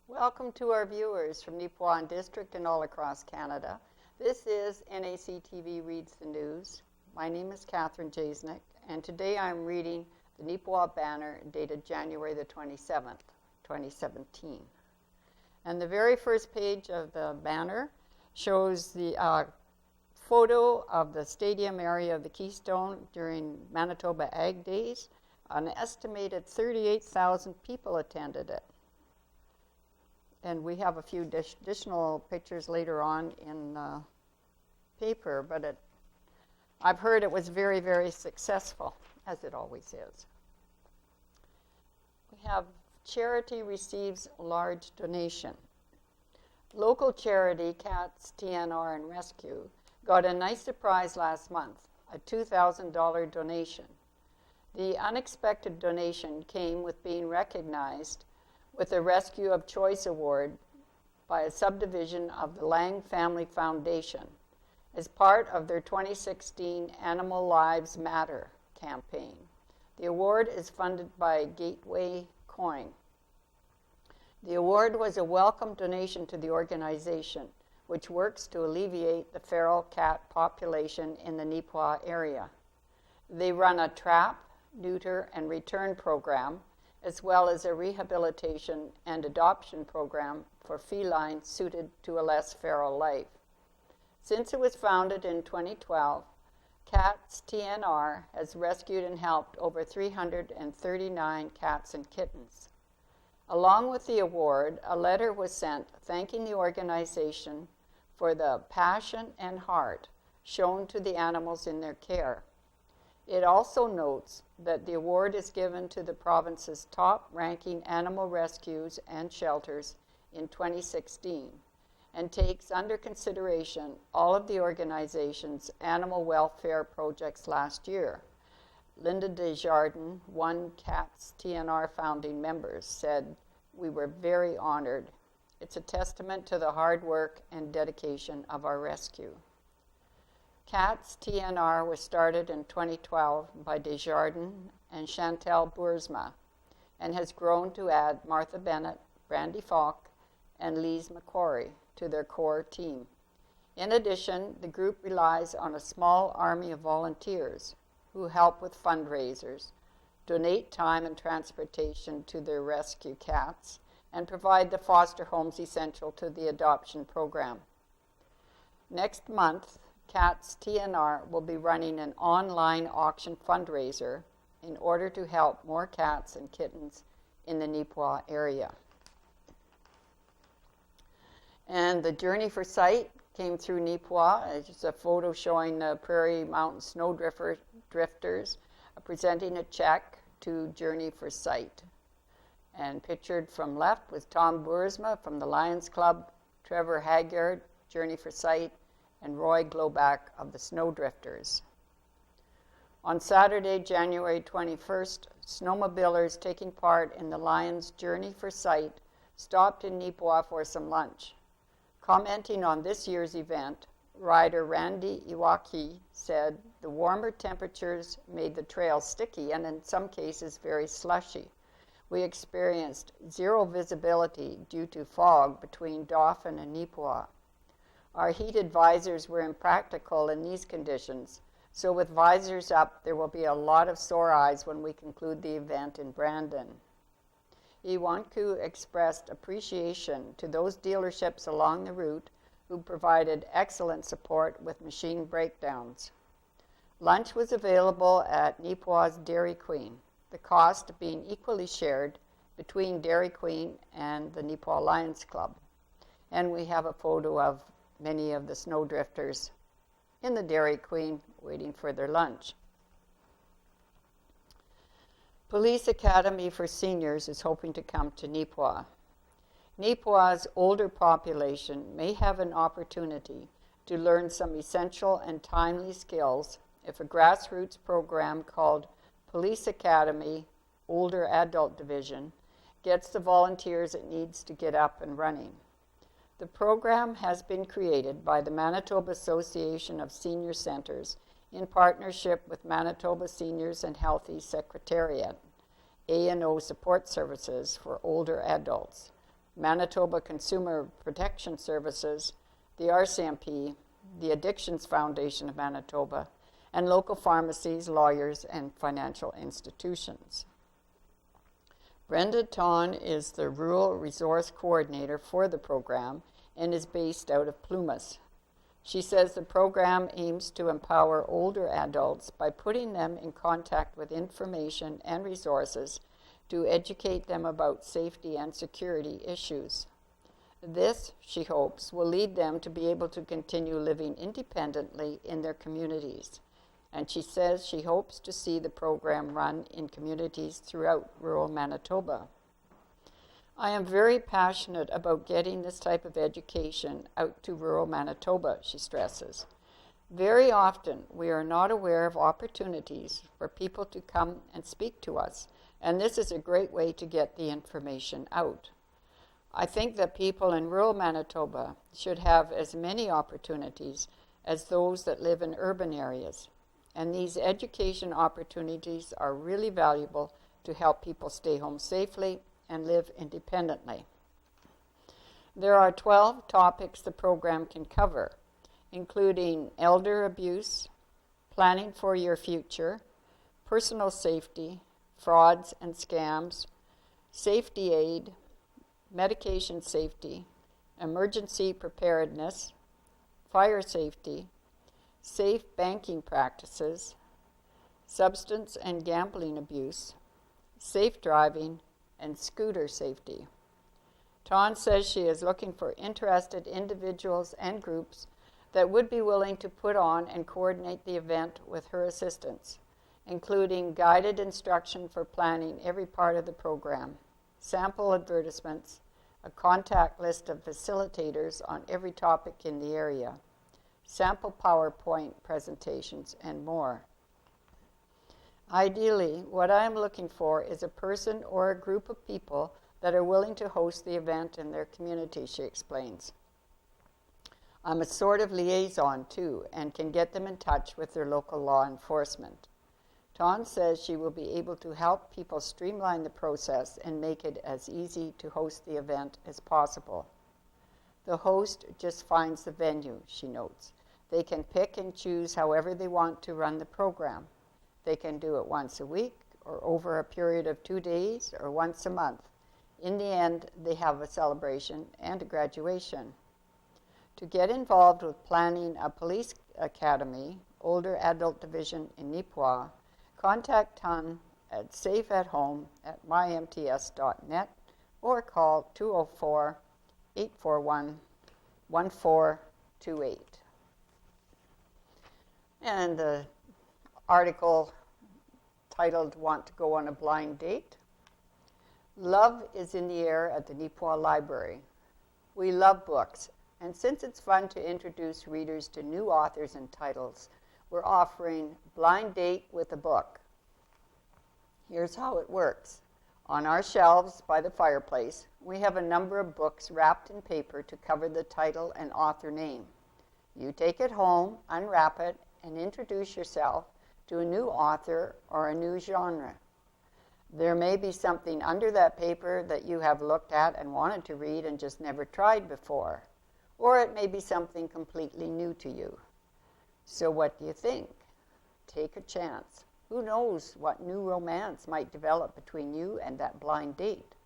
Welcome to our viewers from Neepawa District and all across Canada. This is NAC TV Reads the News. My name is Catherine Jasnick, and today I'm reading the Neepawa banner dated January the 27th, 2017. And the very first page of the banner shows the photo of the stadium area of the Keystone during Manitoba Ag Days. An estimated 38,000 people attended it. And we have a few additional pictures later on in the paper, but I've heard it was very, very successful, as it always is. We have charity receives large donation. Local charity Cats, TNR, and Rescue got a nice surprise last month, a $2,000 donation. The unexpected donation came with being recognized with a Rescue of Choice Award by a subdivision of the Lang Family Foundation as part of their 2016 Animal Lives Matter campaign. The award is funded by Gateway Coin. The award was a welcome donation to the organization, which works to alleviate the feral cat population in the Neepawa area. They run a trap, neuter, and return program, as well as a rehabilitation and adoption program for felines suited to a less feral life. Since it was founded in 2012, Cats TNR has rescued and helped over 339 cats and kittens. Along with the award, a letter was sent thanking the organization for the passion and heart shown to the animals in their care. It also notes that the award is given to the province's top-ranking animal rescues and shelters in 2016 and takes under consideration all of the organization's animal welfare projects last year. Linda Desjardins, one Cats TNR founding members, said, "We were very honored. It's a testament to the hard work and dedication of our rescue." Cats TNR was started in 2012 by Desjardins and Chantal Boersma and has grown to add Martha Bennett, Brandy Falk, and Lise McQuarrie to their core team. In addition, the group relies on a small army of volunteers who help with fundraisers, donate time and transportation to their rescue cats, and provide the foster homes essential to the adoption program. Next month, Cats TNR will be running an online auction fundraiser in order to help more cats and kittens in the Neepawa area. And the Journey for Sight came through Neepawa. It's just a photo showing the Prairie Mountain Snow Drifters presenting a check to Journey for Sight. And pictured from left was Tom Boersma from the Lions Club, Trevor Haggard, Journey for Sight, and Roy Globack of the Snowdrifters. On Saturday, January 21st, snowmobilers taking part in the Lions Journey for Sight stopped in Neepawa for some lunch. Commenting on this year's event, rider Randy Iwaki said the warmer temperatures made the trail sticky and in some cases very slushy. We experienced zero visibility due to fog between Dauphin and Neepawa. Our heated visors were impractical in these conditions, so with visors up, there will be a lot of sore eyes when we conclude the event in Brandon. Iwanku expressed appreciation to those dealerships along the route who provided excellent support with machine breakdowns. Lunch was available at Neepawa's Dairy Queen, the cost being equally shared between Dairy Queen and the Neepawa Lions Club. And we have a photo of many of the snowdrifters in the Dairy Queen waiting for their lunch. Police Academy for Seniors is hoping to come to Neepawa. Neepawa's older population may have an opportunity to learn some essential and timely skills if a grassroots program called Police Academy Older Adult Division gets the volunteers it needs to get up and running. The program has been created by the Manitoba Association of Senior Centers in partnership with Manitoba Seniors and Healthy Secretariat, A&O Support Services for Older Adults, Manitoba Consumer Protection Services, the RCMP, the Addictions Foundation of Manitoba, and local pharmacies, lawyers, and financial institutions. Brenda Ton is the Rural Resource Coordinator for the program and is based out of Plumas. She says the program aims to empower older adults by putting them in contact with information and resources to educate them about safety and security issues. This, she hopes, will lead them to be able to continue living independently in their communities. And she says she hopes to see the program run in communities throughout rural Manitoba. I am very passionate about getting this type of education out to rural Manitoba, she stresses. Very often, we are not aware of opportunities for people to come and speak to us, and this is a great way to get the information out. I think that people in rural Manitoba should have as many opportunities as those that live in urban areas, and these education opportunities are really valuable to help people stay home safely and live independently. There are 12 topics the program can cover, including elder abuse, planning for your future, personal safety, frauds and scams, safety aid, medication safety, emergency preparedness, fire safety, safe banking practices, substance and gambling abuse, safe driving, and scooter safety. Ton says she is looking for interested individuals and groups that would be willing to put on and coordinate the event with her assistance, including guided instruction for planning every part of the program, sample advertisements, a contact list of facilitators on every topic in the area, sample PowerPoint presentations, and more. Ideally, what I am looking for is a person or a group of people that are willing to host the event in their community, she explains. I'm a sort of liaison, too, and can get them in touch with their local law enforcement. Ton says she will be able to help people streamline the process and make it as easy to host the event as possible. The host just finds the venue, she notes. They can pick and choose however they want to run the program. They can do it once a week, or over a period of 2 days, or once a month. In the end, they have a celebration and a graduation. To get involved with planning a police academy, older adult division in Neepawa, contact Ton at safeathome@mymts.net or call 204-841-1428. And the article titled Want to Go on a Blind Date? Love is in the air at the Neepawa Library. We love books, and since it's fun to introduce readers to new authors and titles, we're offering Blind Date with a Book. Here's how it works. On our shelves by the fireplace, we have a number of books wrapped in paper to cover the title and author name. You take it home, unwrap it, and introduce yourself to a new author or a new genre. There may be something under that paper that you have looked at and wanted to read and just never tried before, or it may be something completely new to you. So what do you think? Take a chance. Who knows what new romance might develop between you and that blind date?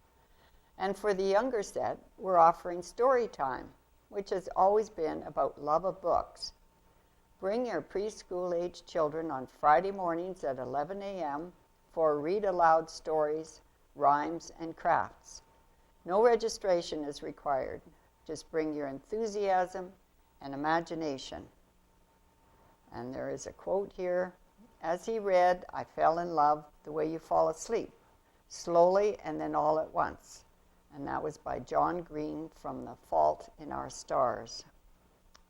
And for the younger set, we're offering story time, which has always been about love of books. Bring your preschool-age children on Friday mornings at 11 a.m. for read-aloud stories, rhymes, and crafts. No registration is required. Just bring your enthusiasm and imagination. And there is a quote here. As he read, I fell in love the way you fall asleep, slowly and then all at once. And that was by John Green from The Fault in Our Stars.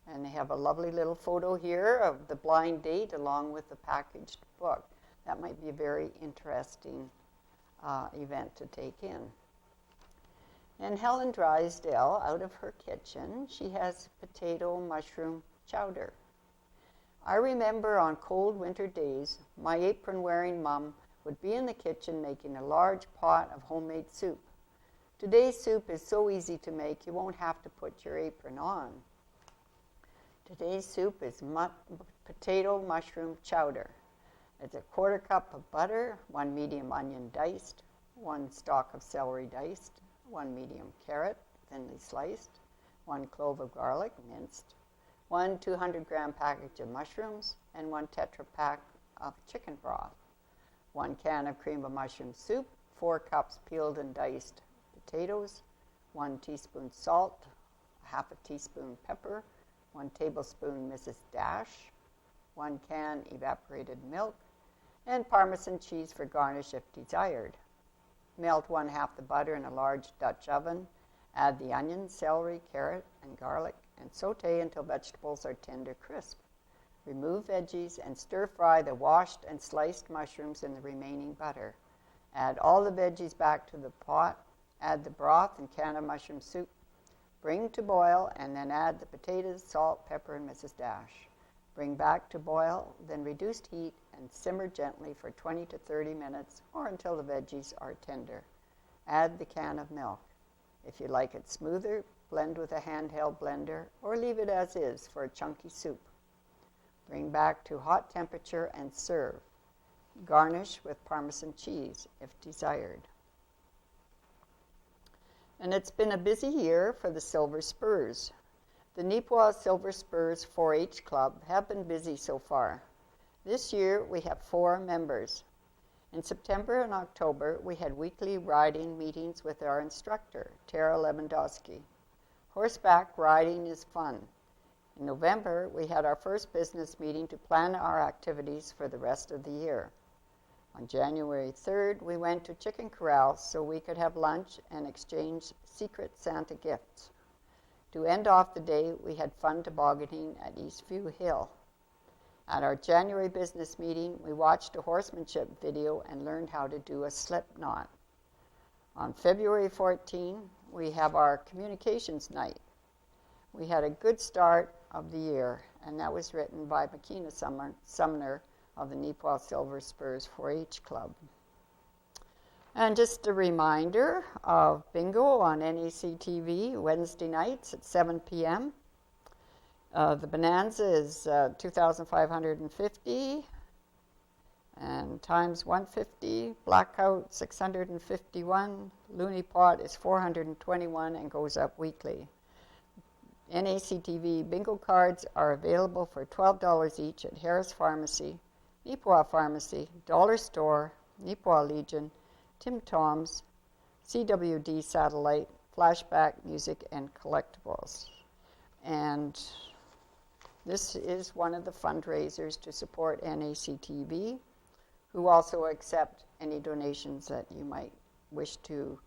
And they have a lovely little photo here of the blind date along with the packaged book. That might be a very interesting event to take in. And Helen Drysdale, out of her kitchen, she has potato mushroom chowder. I remember on cold winter days, my apron-wearing mom would be in the kitchen making a large pot of homemade soup. Today's soup is so easy to make, you won't have to put your apron on. Today's soup is potato mushroom chowder. It's a 1/4 cup of butter, 1 medium onion diced, 1 stalk of celery diced, 1 medium carrot thinly sliced, 1 clove of garlic minced, 1 200-gram package of mushrooms, and 1 Tetra Pak of chicken broth, 1 can of cream of mushroom soup, 4 cups peeled and diced potatoes, 1 teaspoon salt, 1/2 teaspoon pepper, 1 tablespoon Mrs. Dash, 1 can evaporated milk, and Parmesan cheese for garnish if desired. Melt 1/2 the butter in a large Dutch oven. Add the onion, celery, carrot, and garlic, and saute until vegetables are tender crisp. Remove veggies and stir-fry the washed and sliced mushrooms in the remaining butter. Add all the veggies back to the pot. Add the broth and can of mushroom soup. Bring to boil, and then add the potatoes, salt, pepper, and Mrs. Dash. Bring back to boil, then reduced heat and simmer gently for 20 to 30 minutes or until the veggies are tender. Add the can of milk. If you like it smoother, blend with a handheld blender or leave it as is for a chunky soup. Bring back to hot temperature and serve. Garnish with Parmesan cheese if desired. And it's been a busy year for the Silver Spurs. The Neepawa Silver Spurs 4-H Club have been busy so far. This year we have 4 members. In September and October we had weekly riding meetings with our instructor, Tara Lewandowski. Horseback riding is fun. In November we had our first business meeting to plan our activities for the rest of the year. On January 3rd we went to Chicken Corral so we could have lunch and exchange secret Santa gifts. To end off the day, we had fun tobogganing at Eastview Hill. At our January business meeting, we watched a horsemanship video and learned how to do a slip knot. On February 14, we have our communications night. We had a good start of the year, and that was written by Makina Sumner of the Neepawa Silver Spurs 4-H Club. And just a reminder of bingo on NAC TV Wednesday nights at 7 p.m. The Bonanza is 2,550 and times 150. Blackout 651. Looney Pot is 421 and goes up weekly. NAC TV bingo cards are available for $12 each at Harris Pharmacy, Neepawa Pharmacy, Dollar Store, Neepawa Legion, Tim Tom's, CWD Satellite, Flashback Music, and Collectibles. And this is one of the fundraisers to support NAC TV, who also accept any donations that you might wish to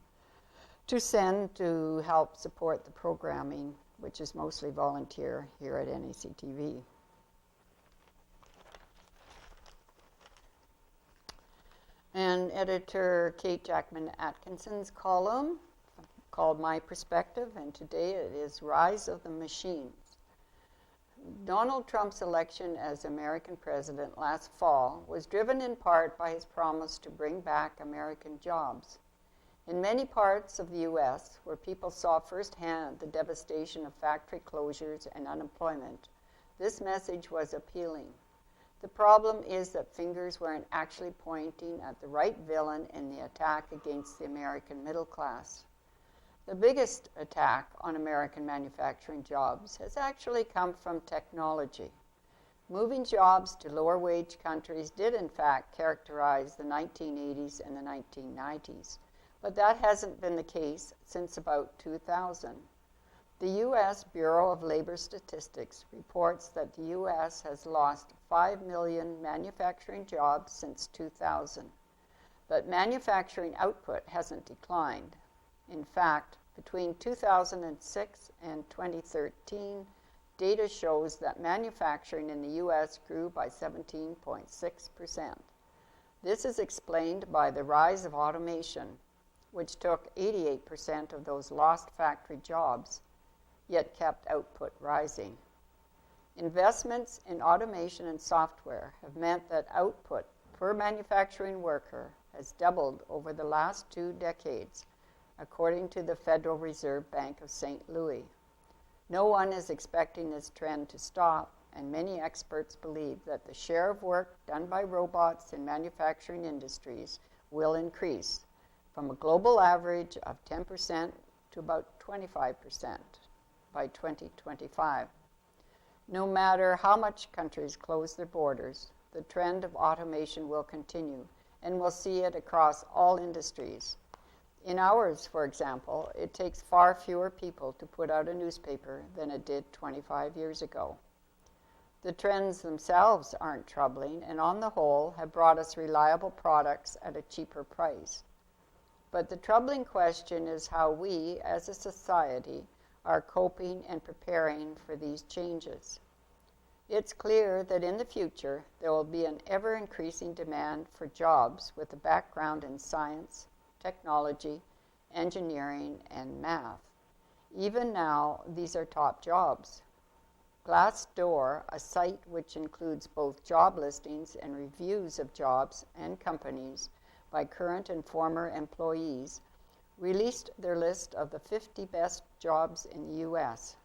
send to help support the programming, which is mostly volunteer here at NAC TV. And editor Kate Jackman Atkinson's column called My Perspective, and today it is Rise of the Machines. Donald Trump's election as American president last fall was driven in part by his promise to bring back American jobs. In many parts of the U.S., where people saw firsthand the devastation of factory closures and unemployment, this message was appealing. The problem is that fingers weren't actually pointing at the right villain in the attack against the American middle class. The biggest attack on American manufacturing jobs has actually come from technology. Moving jobs to lower wage countries did in fact characterize the 1980s and the 1990s, but that hasn't been the case since about 2000. The U.S. Bureau of Labor Statistics reports that the U.S. has lost 5 million manufacturing jobs since 2000, but manufacturing output hasn't declined. In fact, between 2006 and 2013, data shows that manufacturing in the U.S. grew by 17.6%. This is explained by the rise of automation, which took 88% of those lost factory jobs, yet kept output rising. Investments in automation and software have meant that output per manufacturing worker has doubled over the last 2 decades, according to the Federal Reserve Bank of St. Louis. No one is expecting this trend to stop, and many experts believe that the share of work done by robots in manufacturing industries will increase from a global average of 10% to about 25% by 2025. No matter how much countries close their borders, the trend of automation will continue, and we'll see it across all industries. In ours, for example, it takes far fewer people to put out a newspaper than it did 25 years ago. The trends themselves aren't troubling, and on the whole have brought us reliable products at a cheaper price. But the troubling question is how we, as a society, are coping and preparing for these changes. It's clear that in the future there will be an ever-increasing demand for jobs with a background in science, technology, engineering, and math. Even now, these are top jobs. Glassdoor, a site which includes both job listings and reviews of jobs and companies by current and former employees, released their list of the 50 best jobs in the U.S.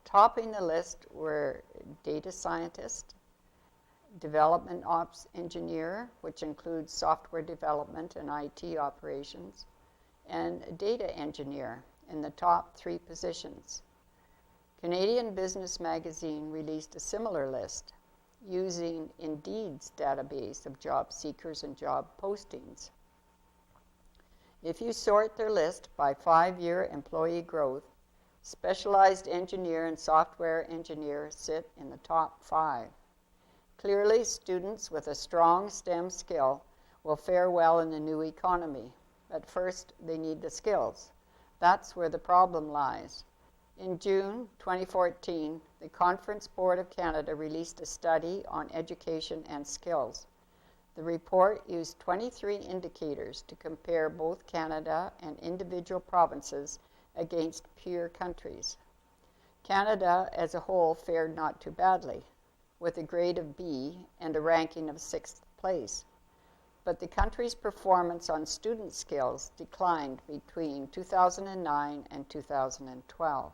Topping the list were data scientist, development ops engineer, which includes software development and IT operations, and data engineer in the top 3 positions. Canadian Business Magazine released a similar list using Indeed's database of job seekers and job postings. If you sort their list by 5-year employee growth, specialized engineer and software engineer sit in the top 5. Clearly, students with a strong STEM skill will fare well in the new economy. But first, they need the skills. That's where the problem lies. In June 2014, the Conference Board of Canada released a study on education and skills. The report used 23 indicators to compare both Canada and individual provinces against peer countries. Canada as a whole fared not too badly, with a grade of B and a ranking of 6th place. But the country's performance on student skills declined between 2009 and 2012.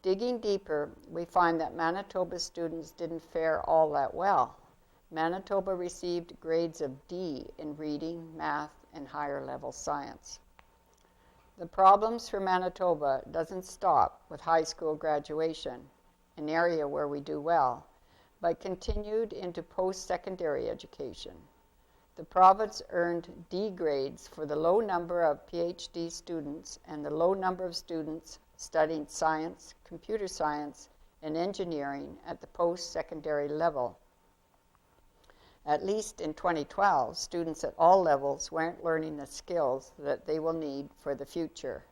Digging deeper, we find that Manitoba students didn't fare all that well. Manitoba received grades of D in reading, math, and higher level science. The problems for Manitoba doesn't stop with high school graduation, an area where we do well, but continued into post-secondary education. The province earned D grades for the low number of PhD students and the low number of students studying science, computer science, and engineering at the post-secondary level. At least in 2012, students at all levels weren't learning the skills that they will need for the future.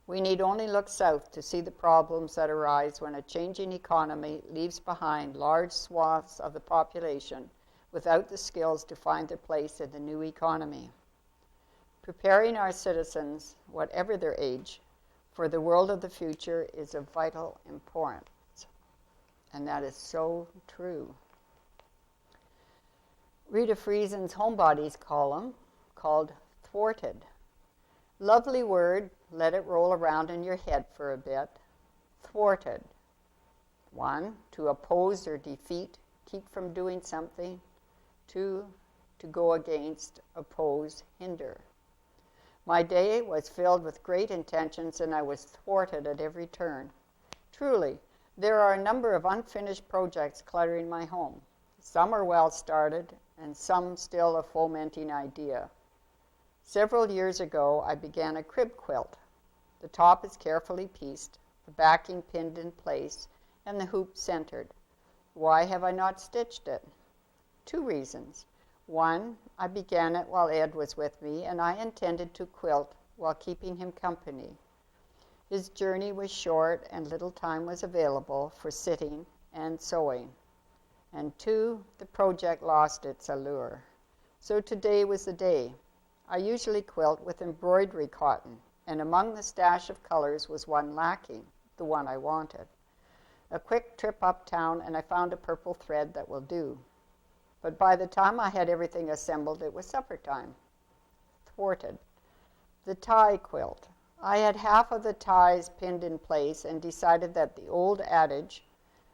We need only look south to see the problems that arise when a changing economy leaves behind large swaths of the population without the skills to find their place in the new economy. Preparing our citizens, whatever their age, for the world of the future is of vital importance. And that is so true. Rita Friesen's Homebodies column, called Thwarted. Lovely word, let it roll around in your head for a bit. Thwarted. 1, to oppose or defeat, keep from doing something. 2, to go against, oppose, hinder. My day was filled with great intentions, and I was thwarted at every turn. Truly, there are a number of unfinished projects cluttering my home. Some are well started, and some still a fomenting idea. Several years ago, I began a crib quilt. The top is carefully pieced, the backing pinned in place, and the hoop centered. Why have I not stitched it? 2 reasons. 1, I began it while Ed was with me, and I intended to quilt while keeping him company. His journey was short, and little time was available for sitting and sewing. And 2, the project lost its allure. So today was the day. I usually quilt with embroidery cotton, and among the stash of colors was one lacking, the one I wanted. A quick trip uptown, and I found a purple thread that will do. But by the time I had everything assembled, it was supper time. Thwarted. The tie quilt. I had half of the ties pinned in place and decided that the old adage,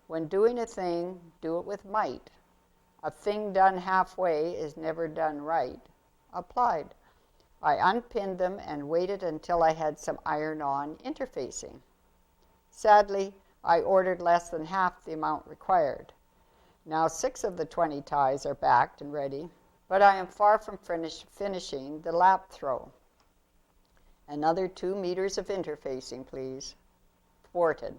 when doing a thing, do it with might. A thing done halfway is never done right, applied. I unpinned them and waited until I had some iron-on interfacing. Sadly, I ordered less than half the amount required. Now 6 of the 20 ties are backed and ready, but I am far from finishing the lap throw. Another 2 meters of interfacing, please. Thwarted.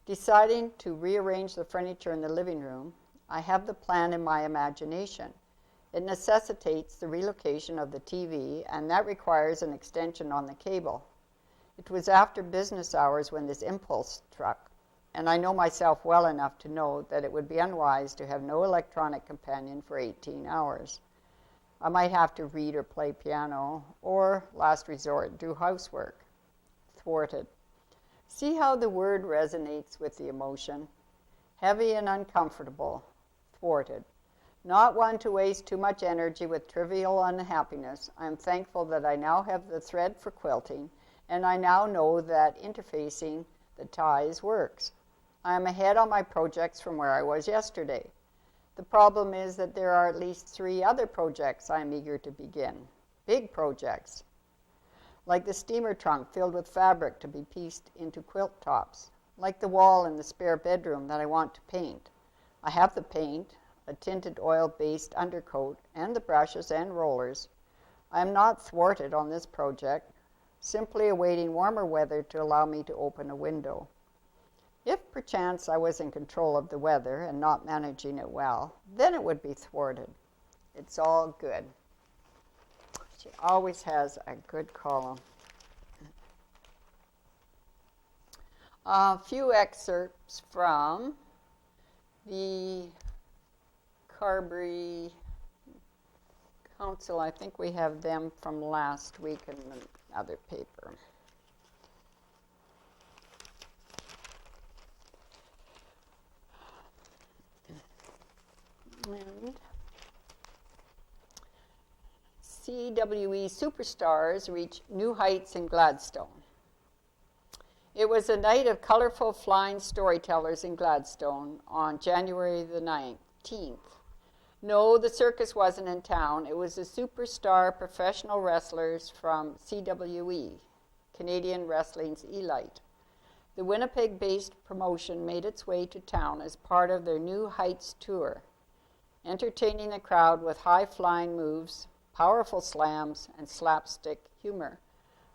Deciding to rearrange the furniture in the living room, I have the plan in my imagination. It necessitates the relocation of the TV, and that requires an extension on the cable. It was after business hours when this impulse struck, and I know myself well enough to know that it would be unwise to have no electronic companion for 18 hours. I might have to read or play piano, or, last resort, do housework. Thwarted. See how the word resonates with the emotion? Heavy and uncomfortable. Thwarted. Not one to waste too much energy with trivial unhappiness, I am thankful that I now have the thread for quilting, and I now know that interfacing the ties works. I am ahead on my projects from where I was yesterday. The problem is that there are at least 3 other projects I am eager to begin. Big projects, like the steamer trunk filled with fabric to be pieced into quilt tops, like the wall in the spare bedroom that I want to paint. I have the paint, a tinted oil-based undercoat, and the brushes and rollers. I am not thwarted on this project, simply awaiting warmer weather to allow me to open a window. If perchance I was in control of the weather and not managing it well, then it would be thwarted. It's all good. She always has a good column. A few excerpts from the Carberry Council. I think we have them from last week in another paper. And CWE superstars reach new heights in Gladstone. It was a night of colorful flying storytellers in Gladstone on January the 19th. No, the circus wasn't in town. It was the superstar professional wrestlers from CWE, Canadian Wrestling's Elite. The Winnipeg-based promotion made its way to town as part of their New Heights tour, entertaining the crowd with high-flying moves, powerful slams, and slapstick humor.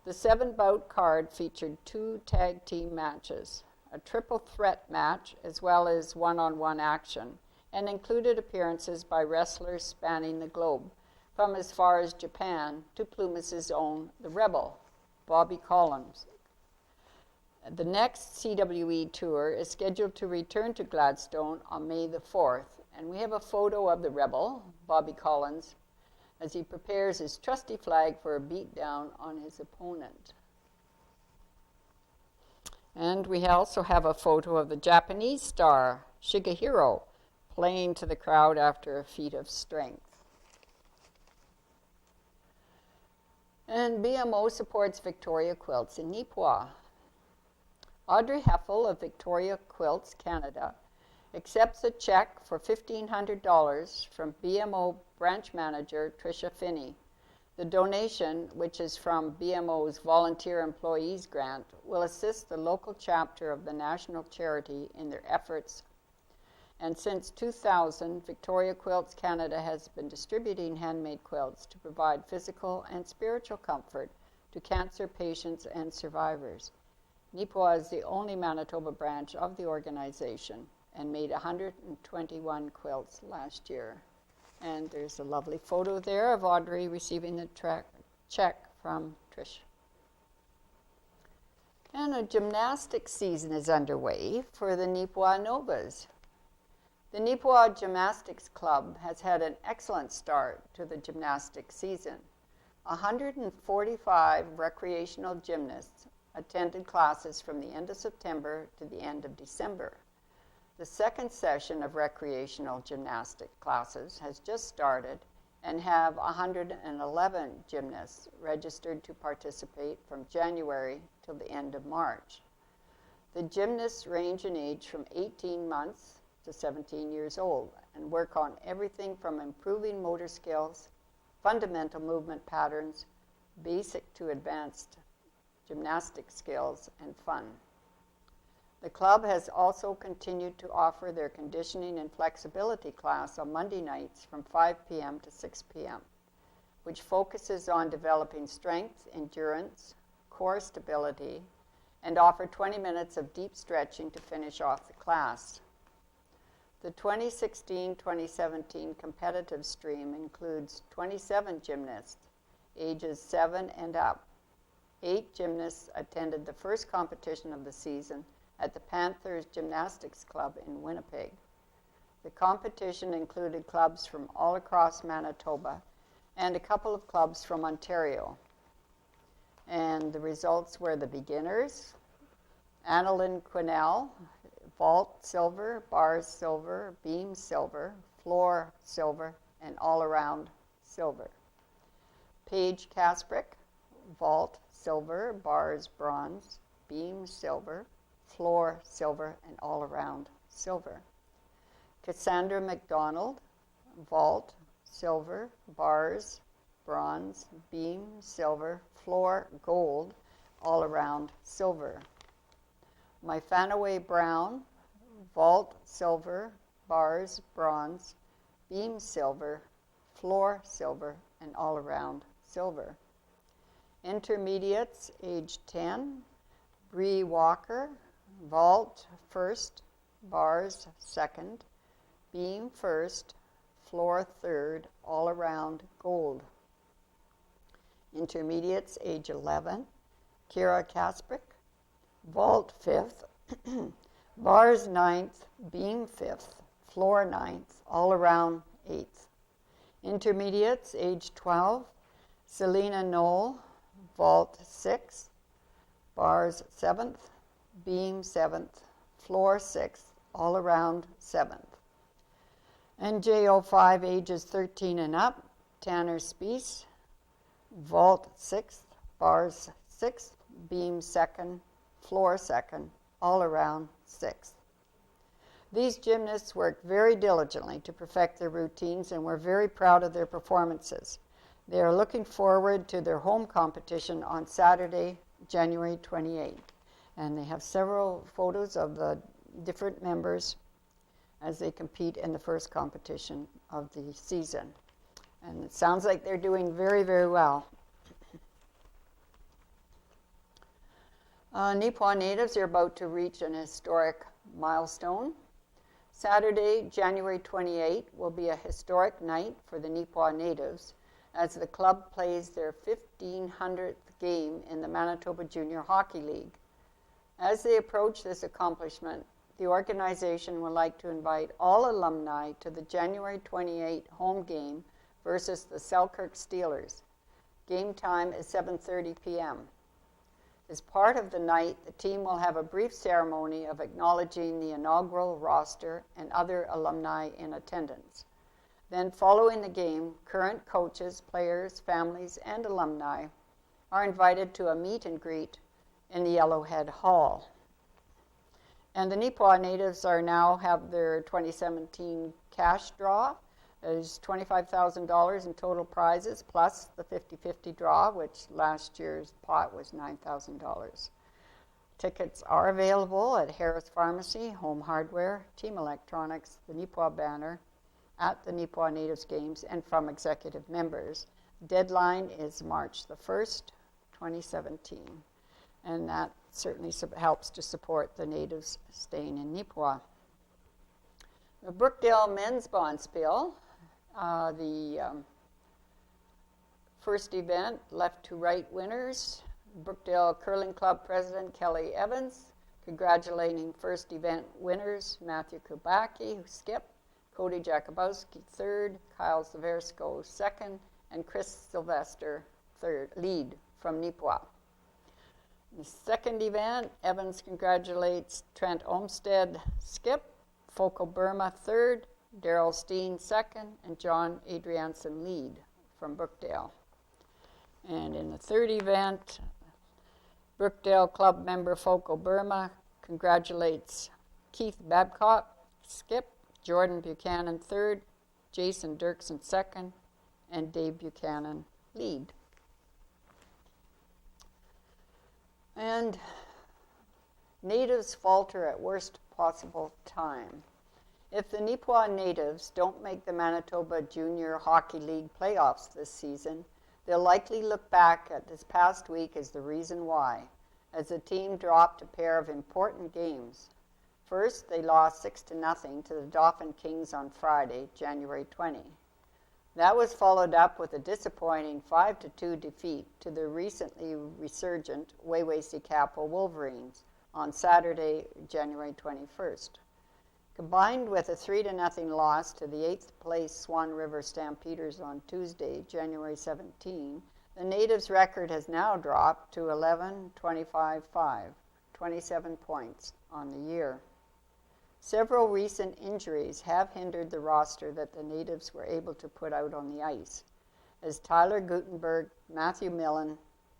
The 7-bout card featured 2 tag team matches, a triple threat match, as well as one-on-one action, and included appearances by wrestlers spanning the globe, from as far as Japan to Plumus's own The Rebel, Bobby Collins. The next CWE tour is scheduled to return to Gladstone on May the 4th, and we have a photo of The Rebel, Bobby Collins, as he prepares his trusty flag for a beatdown on his opponent. And we also have a photo of the Japanese star, Shigehiro, playing to the crowd after a feat of strength. And BMO supports Victoria Quilts in Neepawa. Audrey Heffel of Victoria Quilts Canada accepts a check for $1,500 from BMO branch manager Tricia Finney. The donation, which is from BMO's Volunteer Employees Grant, will assist the local chapter of the national charity in their efforts. And since 2000, Victoria Quilts Canada has been distributing handmade quilts to provide physical and spiritual comfort to cancer patients and survivors. Neepawa is the only Manitoba branch of the organization and made 121 quilts last year. And there's a lovely photo there of Audrey receiving the check from Trish. And a gymnastics season is underway for the Neepawa Novas. The Neepawa Gymnastics Club has had an excellent start to the gymnastics season. 145 recreational gymnasts attended classes from the end of September to the end of December. The second session of recreational gymnastic classes has just started, and have 111 gymnasts registered to participate from January till the end of March. The gymnasts range in age from 18 months to 17 years old and work on everything from improving motor skills, fundamental movement patterns, basic to advanced gymnastic skills, and fun. The club has also continued to offer their conditioning and flexibility class on Monday nights from 5 p.m. to 6 p.m., which focuses on developing strength, endurance, core stability, and offer 20 minutes of deep stretching to finish off the class. The 2016-2017 competitive stream includes 27 gymnasts, ages 7 and up. 8 gymnasts attended the first competition of the season at the Panthers Gymnastics Club in Winnipeg. The competition included clubs from all across Manitoba and a couple of clubs from Ontario. And the results were the beginners: Annalyn Quinnell, vault silver, bars silver, beam silver, floor silver, and all-around silver. Paige Kasprick, vault silver, bars bronze, beam silver, floor silver, and all-around silver. Cassandra McDonald, vault silver, bars bronze, beam silver, floor gold, all-around silver. Myfanaway Brown, vault silver, bars bronze, beam silver, floor silver, and all-around silver. Intermediates, age 10, Bree Walker, vault first, bars second, beam first, floor third, all-around gold. Intermediates, age 11, Kira Kasprick, vault 5th, bars 9th, beam 5th, floor 9th, all-around 8th. Intermediates, age 12, Selena Knoll, vault 6th, bars 7th, beam 7th, floor 6th, all-around 7th. And JO5, ages 13 and up, Tanner Spies, vault 6th, bars 6th, beam 2nd, floor 2nd, all-around 6th. These gymnasts worked very diligently to perfect their routines and were very proud of their performances. They are looking forward to their home competition on Saturday, January 28th. And they have several photos of the different members as they compete in the first competition of the season. And it sounds like they're doing very, very well. Neepawa natives are about to reach an historic milestone. Saturday, January 28th, will be a historic night for the Neepawa natives as the club plays their 1,500th game in the Manitoba Junior Hockey League. As they approach this accomplishment, the organization would like to invite all alumni to the January 28 home game versus the Selkirk Steelers. Game time is 7:30 p.m. As part of the night, the team will have a brief ceremony of acknowledging the inaugural roster and other alumni in attendance. Then, following the game, current coaches, players, families, and alumni are invited to a meet and greet in the Yellowhead Hall. And the Neepawa natives are now have their 2017 cash draw. There's $25,000 in total prizes, plus the 50-50 draw, which last year's pot was $9,000. Tickets are available at Harris Pharmacy, Home Hardware, Team Electronics, the Neepawa Banner, at the Neepawa Natives Games, and from executive members. Deadline is March the 1st, 2017. And that certainly helps to support the natives staying in Neepawa. The Brookdale Men's Bonspiel, the first event, left to right winners. Brookdale Curling Club President Kelly Evans, congratulating first event winners Matthew Kubacki, who skipped, Cody Jakubowski third, Kyle Seversko second, and Chris Sylvester third, lead from Neepawa. The second event, Evans congratulates Trent Olmsted skip, Foco Burma third, Daryl Steen second, and John Adrianson lead from Brookdale. And in the third event, Brookdale Club member Foco Burma congratulates Keith Babcock, skip, Jordan Buchanan third, Jason Dirksen second, and Dave Buchanan lead. And natives falter at worst possible time. If the Neepawa natives don't make the Manitoba Junior Hockey League playoffs this season, they'll likely look back at this past week as the reason why, as the team dropped a pair of important games. First, they lost 6-0 to the Dauphin Kings on Friday, January 20. That was followed up with a disappointing 5-2 defeat to the recently resurgent Wew'suwet'en Wolverines on Saturday, January 21st. Combined with a 3-0 loss to the 8th place Swan River Stampeders on Tuesday, January 17, the Natives' record has now dropped to 11-25-5, 27 points on the year. Several recent injuries have hindered the roster that the Natives were able to put out on the ice, as Tyler Gutenberg, Matthew Millen,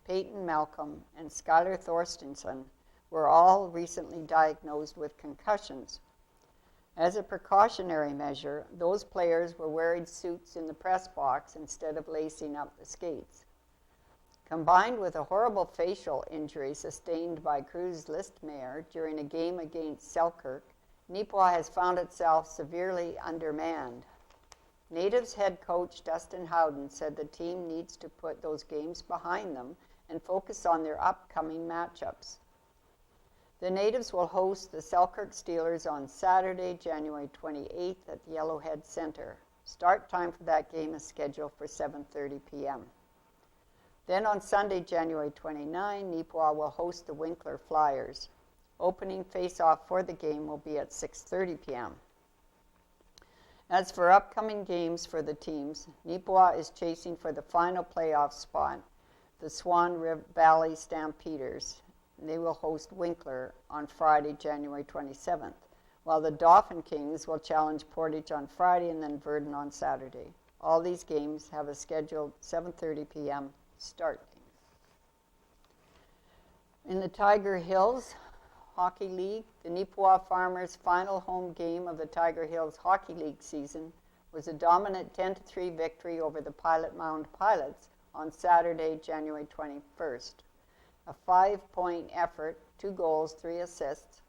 Peyton Malcolm, and Skylar Thorstenson were all recently diagnosed with concussions. As a precautionary measure, those players were wearing suits in the press box instead of lacing up the skates. Combined with a horrible facial injury sustained by Cruz Listmayer during a game against Selkirk, Neepawa has found itself severely undermanned. Natives head coach Dustin Howden said the team needs to put those games behind them and focus on their upcoming matchups. The Natives will host the Selkirk Steelers on Saturday, January 28th at the Yellowhead Center. Start time for that game is scheduled for 7:30 p.m. Then on Sunday, January 29, Neepawa will host the Winkler Flyers. Opening face-off for the game will be at 6:30 p.m. As for upcoming games for the teams, Neepawa is chasing for the final playoff spot, the Swan River Valley Stampeders. They will host Winkler on Friday, January 27th, while the Dauphin Kings will challenge Portage on Friday and then Verdun on Saturday. All these games have a scheduled 7:30 p.m. start. In the Tiger Hills Hockey League, the Neepawa Farmers' final home game of the Tiger Hills Hockey League season was a dominant 10-3 victory over the Pilot Mound Pilots on Saturday, January 21st. A 5-point effort, 2 goals, 3 assists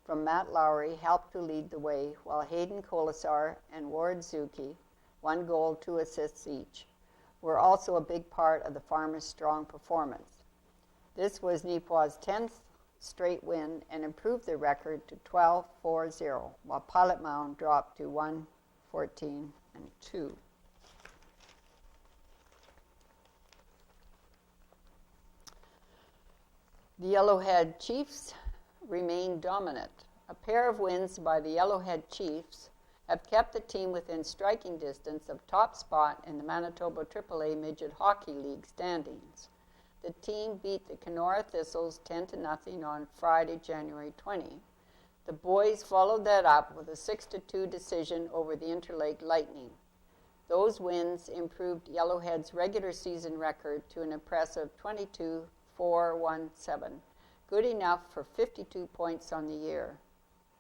from Matt Lowry helped to lead the way, while Hayden Colasar and Ward Zuki, 1 goal, 2 assists each, were also a big part of the Farmers' strong performance. This was Neepawa's 10th straight win and improved their record to 12-4-0, while Pilot Mound dropped to 1-14-2. The Yellowhead Chiefs remain dominant. A pair of wins by the Yellowhead Chiefs have kept the team within striking distance of top spot in the Manitoba AAA Midget Hockey League standings. The team beat the Kenora Thistles 10-0 on Friday, January 20. The boys followed that up with a 6-2 decision over the Interlake Lightning. Those wins improved Yellowhead's regular season record to an impressive 22-4-1-7, good enough for 52 points on the year.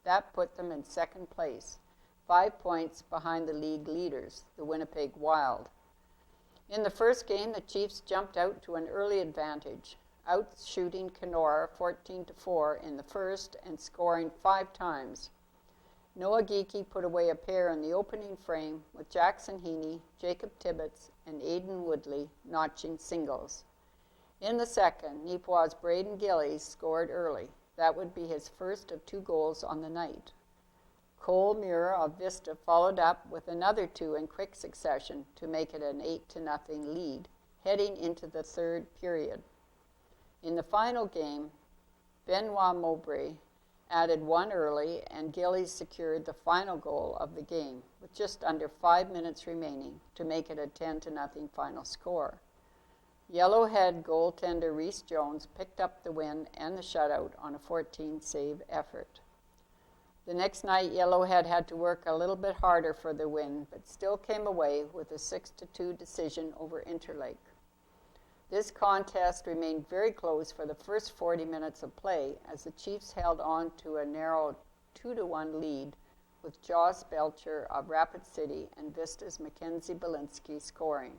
That put them in second place, 5 points behind the league leaders, the Winnipeg Wild. In the first game, the Chiefs jumped out to an early advantage, outshooting Kenora 14-4 in the first and scoring 5 times. Noah Geekie put away a pair in the opening frame, with Jackson Heaney, Jacob Tibbetts, and Aidan Woodley notching singles. In the second, Neepawa's Braden Gillies scored early. That would be his first of 2 goals on the night. Cole Muir of Vista followed up with another 2 in quick succession to make it an 8-0 lead, heading into the third period. In the final game, Benoit Mowbray added 1 early, and Gillies secured the final goal of the game with just under 5 minutes remaining to make it a 10-0 final score. Yellowhead goaltender Reese Jones picked up the win and the shutout on a 14-save effort. The next night, Yellowhead had to work a little bit harder for the win, but still came away with a 6-2 decision over Interlake. This contest remained very close for the first 40 minutes of play as the Chiefs held on to a narrow 2-1 lead with Joss Belcher of Rapid City and Vista's Mackenzie Belinsky scoring.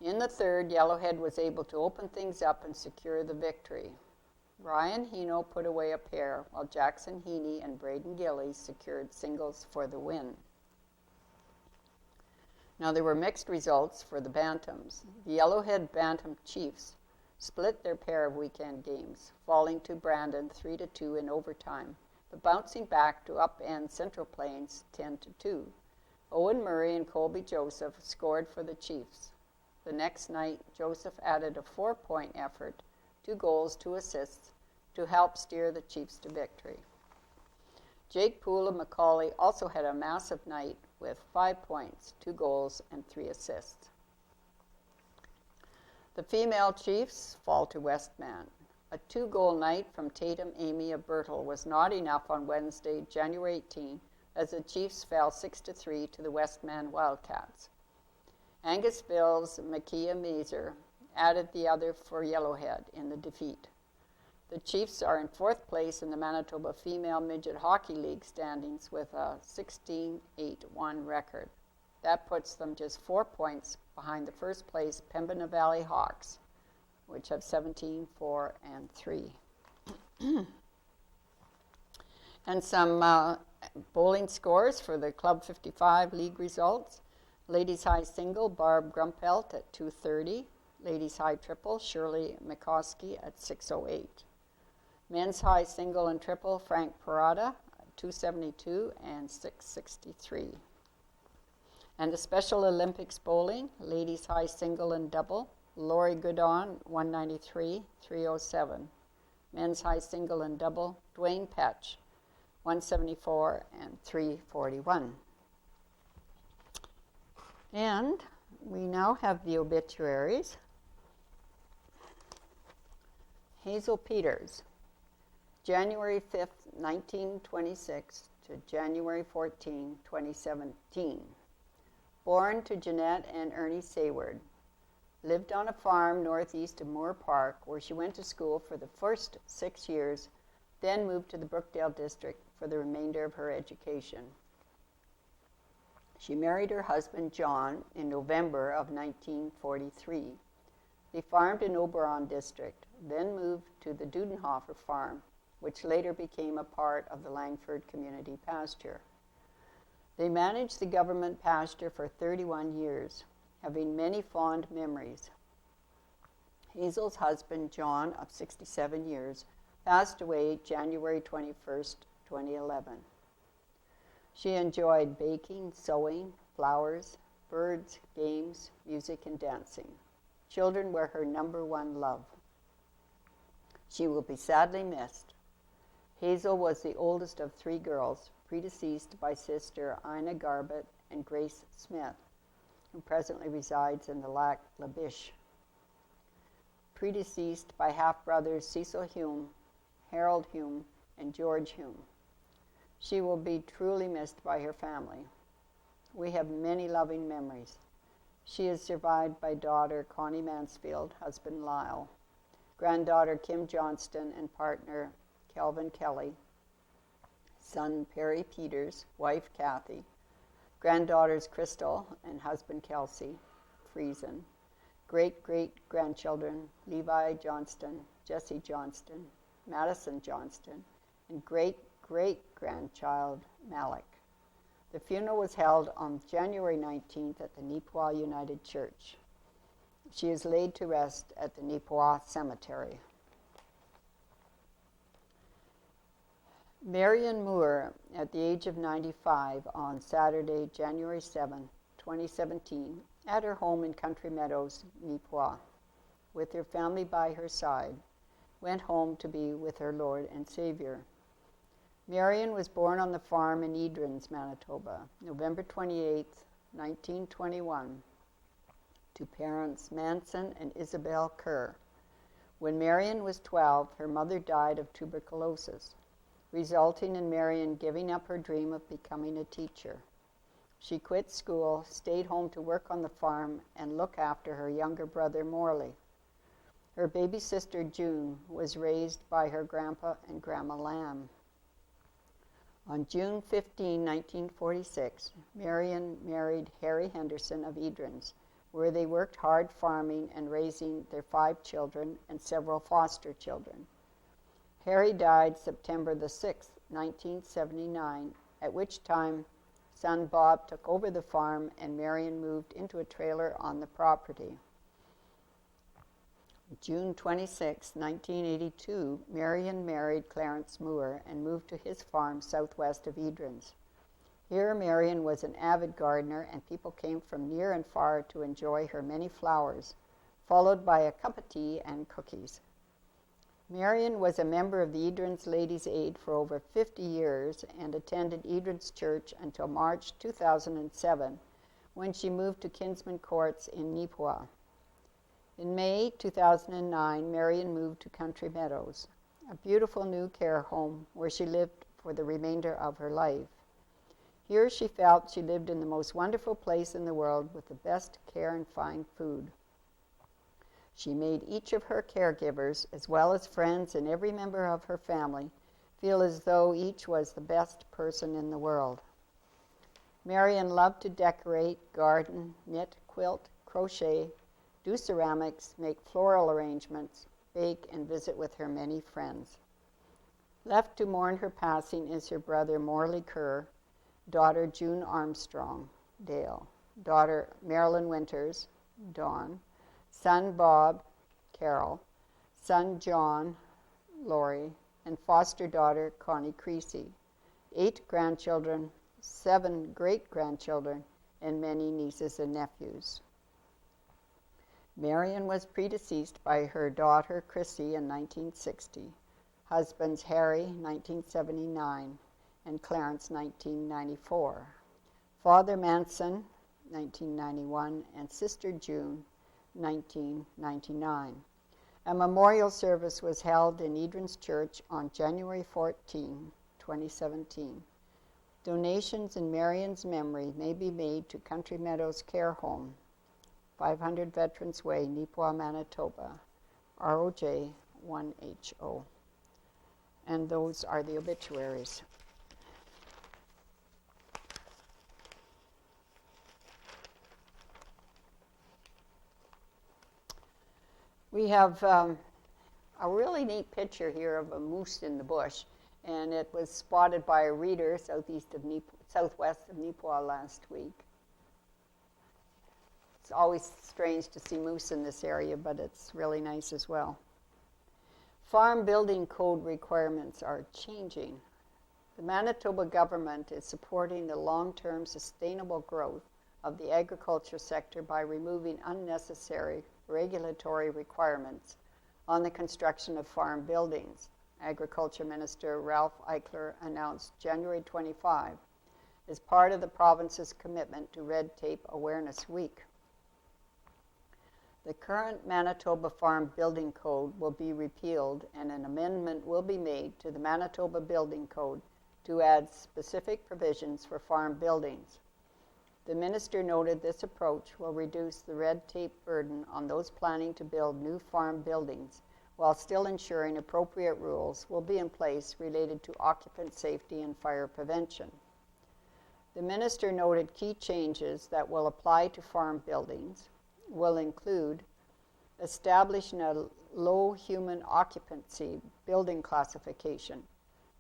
In the third, Yellowhead was able to open things up and secure the victory. Ryan Hino put away a pair, while Jackson Heaney and Braden Gillies secured singles for the win. Now, there were mixed results for the Bantams. The Yellowhead Bantam Chiefs split their pair of weekend games, falling to Brandon 3-2 in overtime, but bouncing back to upend Central Plains 10-2. Owen Murray and Colby Joseph scored for the Chiefs. The next night, Joseph added a 4-point effort, 2 goals, 2 assists, to help steer the Chiefs to victory. Jake Poole of Macaulay also had a massive night with 5 points, 2 goals, and 3 assists. The female Chiefs fall to Westman. A 2-goal night from Tatum Amy of Bertle was not enough on Wednesday, January 18, as the Chiefs fell 6-3 to the Westman Wildcats. Angusville's Makia Mazer added the other for Yellowhead in the defeat. The Chiefs are in 4th place in the Manitoba Female Midget Hockey League standings with a 16-8-1 record. That puts them just 4 points behind the first place Pembina Valley Hawks, which have 17-4-3. And some bowling scores for the Club 55 league results. Ladies High Single, Barb Grumpelt at 230. Ladies High Triple, Shirley McCoskey at 608. Men's High Single and Triple, Frank Parada at 272 and 663. And the Special Olympics Bowling, Ladies High Single and Double, Lori Goodon, 193, 307. Men's High Single and Double, Dwayne Petch, 174 and 341. And we now have the obituaries. Hazel Peters, January 5th, 1926 to January 14, 2017. Born to Jeanette and Ernie Sayward. Lived on a farm northeast of Moore Park, where she went to school for the first 6 years, then moved to the Brookdale district for the remainder of her education. She married her husband, John, in November of 1943. They farmed in Oberon district, then moved to the Dudenhofer farm, which later became a part of the Langford Community Pasture. They managed the government pasture for 31 years, having many fond memories. Hazel's husband, John, of 67 years, passed away January 21st, 2011. She enjoyed baking, sewing, flowers, birds, games, music, and dancing. Children were her number one love. She will be sadly missed. Hazel was the oldest of 3 girls, predeceased by sister Ina Garbett and Grace Smith, who presently resides in the Lac La Biche. Predeceased by half-brothers Cecil Hume, Harold Hume, and George Hume. She will be truly missed by her family. We have many loving memories. She is survived by daughter Connie Mansfield, husband Lyle, granddaughter Kim Johnston and partner Kelvin Kelly, son Perry Peters, wife Kathy, granddaughters Crystal and husband Kelsey Friesen, great-great-grandchildren Levi Johnston, Jesse Johnston, Madison Johnston, and great-great-grandchild Malik. The funeral was held on January 19th at the Neepawa United Church. She is laid to rest at the Neepawa Cemetery. Marion Moore, at the age of 95, on Saturday, January 7, 2017, at her home in Country Meadows, Neepawa, with her family by her side, went home to be with her Lord and Savior. Marion was born on the farm in Edrins, Manitoba, November 28, 1921, to parents Manson and Isabel Kerr. When Marion was 12, her mother died of tuberculosis, resulting in Marion giving up her dream of becoming a teacher. She quit school, stayed home to work on the farm, and look after her younger brother, Morley. Her baby sister, June, was raised by her grandpa and grandma Lamb. On June 15, 1946, Marion married Harry Henderson of Edrins, where they worked hard farming and raising their 5 children and several foster children. Harry died September the 6th, 1979, at which time son Bob took over the farm and Marion moved into a trailer on the property. June 26, 1982, Marion married Clarence Moore and moved to his farm southwest of Edrins. Here, Marion was an avid gardener, and people came from near and far to enjoy her many flowers, followed by a cup of tea and cookies. Marion was a member of the Edrins Ladies' Aid for over 50 years and attended Edrins Church until March 2007, when she moved to Kinsman Courts in Neepawa. In May 2009, Marion moved to Country Meadows, a beautiful new care home where she lived for the remainder of her life. Here she felt she lived in the most wonderful place in the world with the best care and fine food. She made each of her caregivers, as well as friends and every member of her family, feel as though each was the best person in the world. Marion loved to decorate, garden, knit, quilt, crochet, do ceramics, make floral arrangements, bake, and visit with her many friends. Left to mourn her passing is her brother Morley Kerr, daughter June Armstrong, Dale, daughter Marilyn Winters, Dawn, son Bob, Carol, son John, Lori, and foster daughter Connie Creasy, 8 grandchildren, 7 great-grandchildren, and many nieces and nephews. Marion was predeceased by her daughter Chrissy in 1960, husbands Harry, 1979, and Clarence, 1994, Father Manson, 1991, and Sister June, 1999. A memorial service was held in Edrins Church on January 14, 2017. Donations in Marion's memory may be made to Country Meadows Care Home, 500 Veterans Way, Neepawa, Manitoba, ROJ 1HO. And those are the obituaries. We have a really neat picture here of a moose in the bush, and it was spotted by a reader southwest of Neepawa last week. It's always strange to see moose in this area, but it's really nice as well. Farm building code requirements are changing. The Manitoba government is supporting the long-term sustainable growth of the agriculture sector by removing unnecessary regulatory requirements on the construction of farm buildings, Agriculture Minister Ralph Eichler announced January 25 as part of the province's commitment to Red Tape Awareness Week. The current Manitoba Farm Building Code will be repealed, and an amendment will be made to the Manitoba Building Code to add specific provisions for farm buildings. The minister noted this approach will reduce the red tape burden on those planning to build new farm buildings, while still ensuring appropriate rules will be in place related to occupant safety and fire prevention. The minister noted key changes that will apply to farm buildings will include establishing a low human occupancy building classification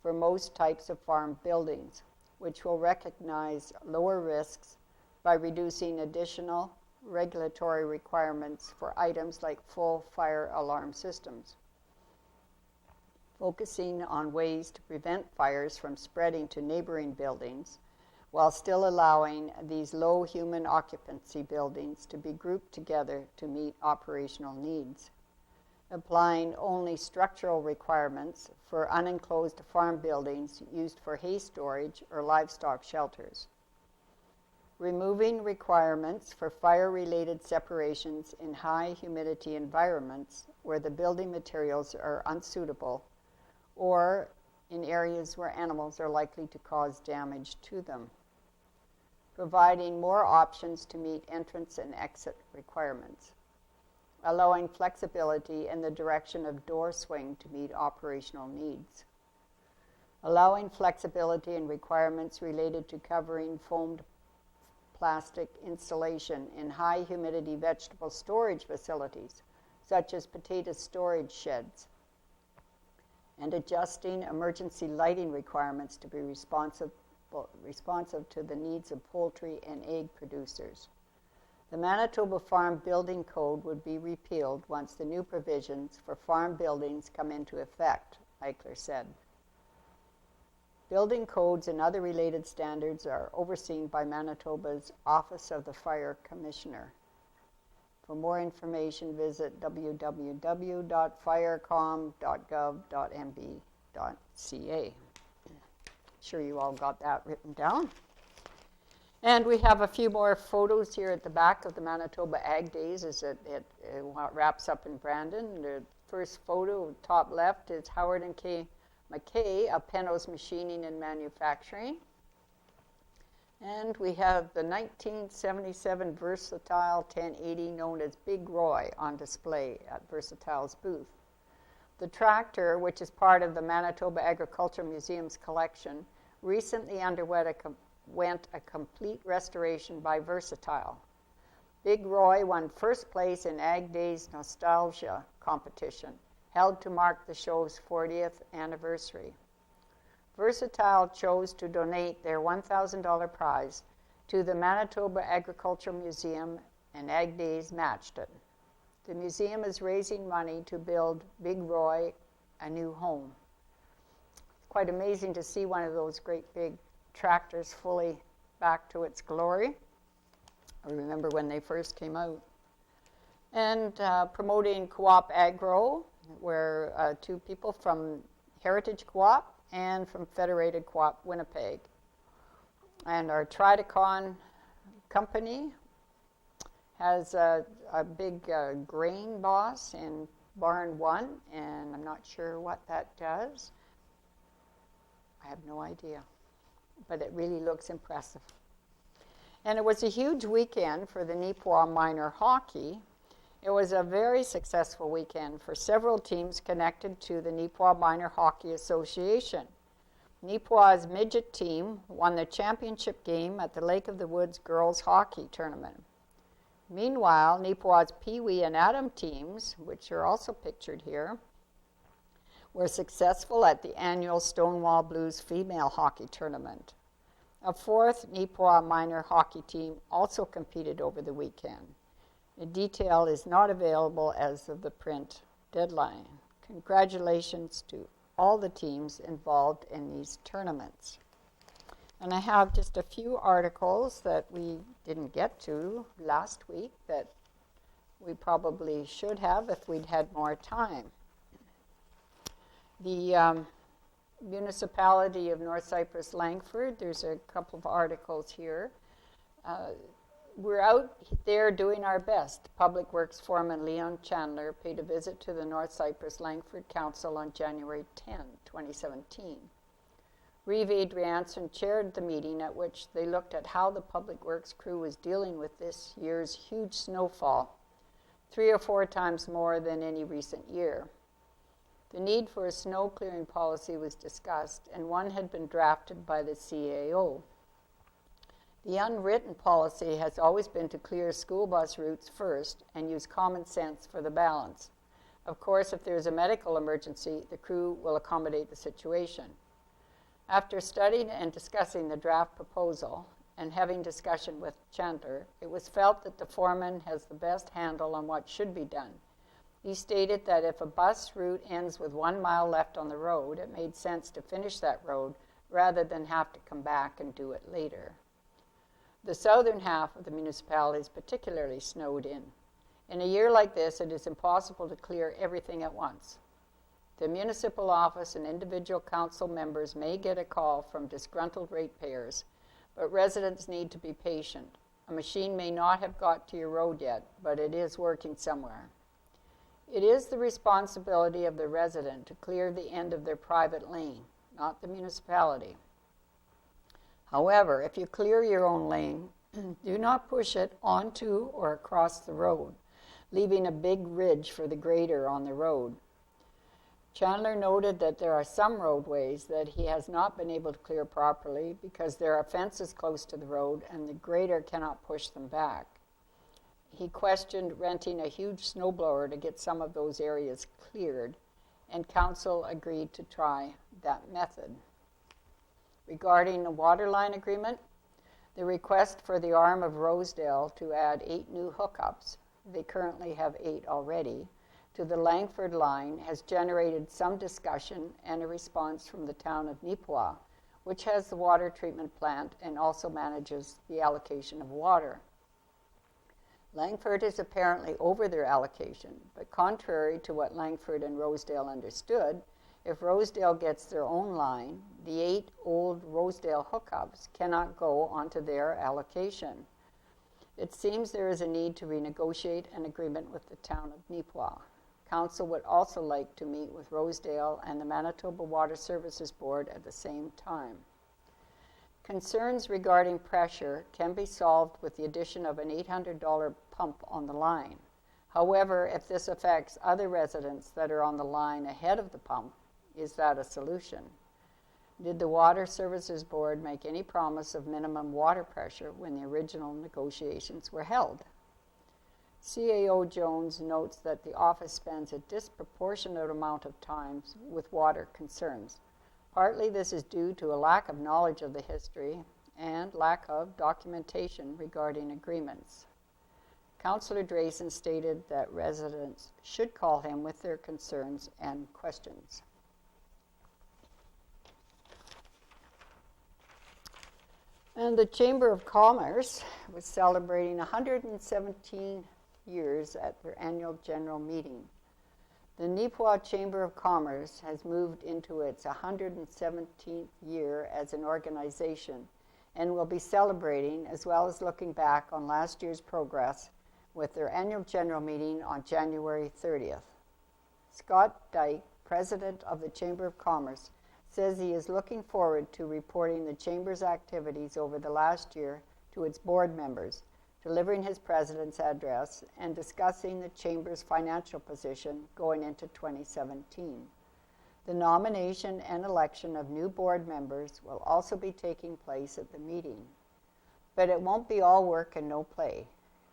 for most types of farm buildings, which will recognize lower risks by reducing additional regulatory requirements for items like full fire alarm systems. Focusing on ways to prevent fires from spreading to neighboring buildings, while still allowing these low human occupancy buildings to be grouped together to meet operational needs. Applying only structural requirements for unenclosed farm buildings used for hay storage or livestock shelters. Removing requirements for fire-related separations in high humidity environments where the building materials are unsuitable, or in areas where animals are likely to cause damage to them, providing more options to meet entrance and exit requirements, allowing flexibility in the direction of door swing to meet operational needs, allowing flexibility in requirements related to covering foamed plastic installation in high humidity vegetable storage facilities, such as potato storage sheds, and adjusting emergency lighting requirements to be responsive to the needs of poultry and egg producers. The Manitoba Farm Building Code would be repealed once the new provisions for farm buildings come into effect, Eichler said. Building codes and other related standards are overseen by Manitoba's Office of the Fire Commissioner. For more information, visit www.firecom.gov.mb.ca. Sure you all got that written down. And we have a few more photos here at the back of the Manitoba Ag Days as it wraps up in Brandon. The first photo, top left, is Howard and Kay McKay of Penno's Machining and Manufacturing. And we have the 1977 Versatile 1080 known as Big Roy on display at Versatile's booth. The tractor, which is part of the Manitoba Agriculture Museum's collection, recently underwent a complete restoration by Versatile. Big Roy won first place in Ag Days Nostalgia competition, held to mark the show's 40th anniversary. Versatile chose to donate their $1,000 prize to the Manitoba Agriculture Museum, and Ag Days matched it. The museum is raising money to build Big Roy a new home. It's quite amazing to see one of those great big tractors fully back to its glory. I remember when they first came out. And promoting Co-op Agro, where two people from Heritage Co-op and from Federated Co-op Winnipeg. And our Tridacon company has a big grain boss in Barn 1, and I'm not sure what that does. I have no idea, but it really looks impressive. And it was a huge weekend for the Neepawa minor hockey. It was a very successful weekend for several teams connected to the Neepawa Minor Hockey Association. Neepawa's midget team won the championship game at the Lake of the Woods girls hockey tournament. Meanwhile, Neepawa's Pee Wee and Atom teams, which are also pictured here, were successful at the annual Stonewall Blues female hockey tournament. A fourth Neepawa minor hockey team also competed over the weekend. The detail is not available as of the print deadline. Congratulations to all the teams involved in these tournaments. And I have just a few articles that we didn't get to last week that we probably should have if we'd had more time. The municipality of North Cyprus Langford, there's a couple of articles here. We're out there doing our best. Public Works Foreman Leon Chandler paid a visit to the North Cyprus Langford Council on January 10, 2017. Reeve Adrianson chaired the meeting at which they looked at how the Public Works crew was dealing with this year's huge snowfall, 3 or 4 times more than any recent year. The need for a snow clearing policy was discussed, and one had been drafted by the CAO. The unwritten policy has always been to clear school bus routes first and use common sense for the balance. Of course, if there's a medical emergency, the crew will accommodate the situation. After studying and discussing the draft proposal and having discussion with Chandler, it was felt that the foreman has the best handle on what should be done. He stated that if a bus route ends with 1 mile left on the road, it made sense to finish that road rather than have to come back and do it later. The southern half of the municipality is particularly snowed in. In a year like this, it is impossible to clear everything at once. The municipal office and individual council members may get a call from disgruntled ratepayers, but residents need to be patient. A machine may not have got to your road yet, but it is working somewhere. It is the responsibility of the resident to clear the end of their private lane. not the municipality. However, if you clear your own lane, do not push it onto or across the road, leaving a big ridge for the grader on the road. Chandler noted that there are some roadways that he has not been able to clear properly because there are fences close to the road and the grader cannot push them back. He questioned renting a huge snowblower to get some of those areas cleared, and council agreed to try that method. Regarding the water line agreement, the request for the arm of Rosedale to add 8 new hookups, they currently have 8 already, to the Langford line has generated some discussion and a response from the town of Neepawa, which has the water treatment plant and also manages the allocation of water. Langford is apparently over their allocation, but contrary to what Langford and Rosedale understood, if Rosedale gets their own line, the 8 old Rosedale hookups cannot go onto their allocation. It seems there is a need to renegotiate an agreement with the town of Neepawa. Council would also like to meet with Rosedale and the Manitoba Water Services Board at the same time. Concerns regarding pressure can be solved with the addition of an $800 pump on the line. However, if this affects other residents that are on the line ahead of the pump, is that a solution? Did the Water Services Board make any promise of minimum water pressure when the original negotiations were held? CAO Jones notes that the office spends a disproportionate amount of time with water concerns. Partly this is due to a lack of knowledge of the history and lack of documentation regarding agreements. Councillor Drayson stated that residents should call him with their concerns and questions. And the Chamber of Commerce was celebrating 117 years at their annual general meeting. The Neepawa Chamber of Commerce has moved into its 117th year as an organization and will be celebrating as well as looking back on last year's progress with their annual general meeting on January 30th. Scott Dyke, president of the Chamber of Commerce, says he is looking forward to reporting the Chamber's activities over the last year to its board members, delivering his president's address, and discussing the Chamber's financial position going into 2017. The nomination and election of new board members will also be taking place at the meeting. But it won't be all work and no play.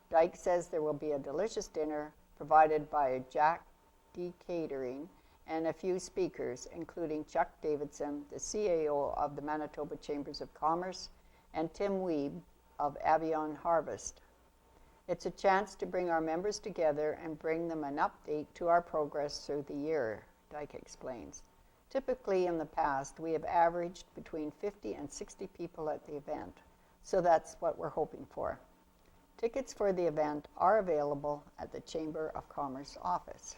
Dyke says there will be a delicious dinner provided by Jack D. Catering and a few speakers, including Chuck Davidson, the CAO of the Manitoba Chambers of Commerce, and Tim Weeb of Avion Harvest. It's a chance to bring our members together and bring them an update to our progress through the year, Dyke explains. Typically in the past, we have averaged between 50 and 60 people at the event, so that's what we're hoping for. Tickets for the event are available at the Chamber of Commerce office.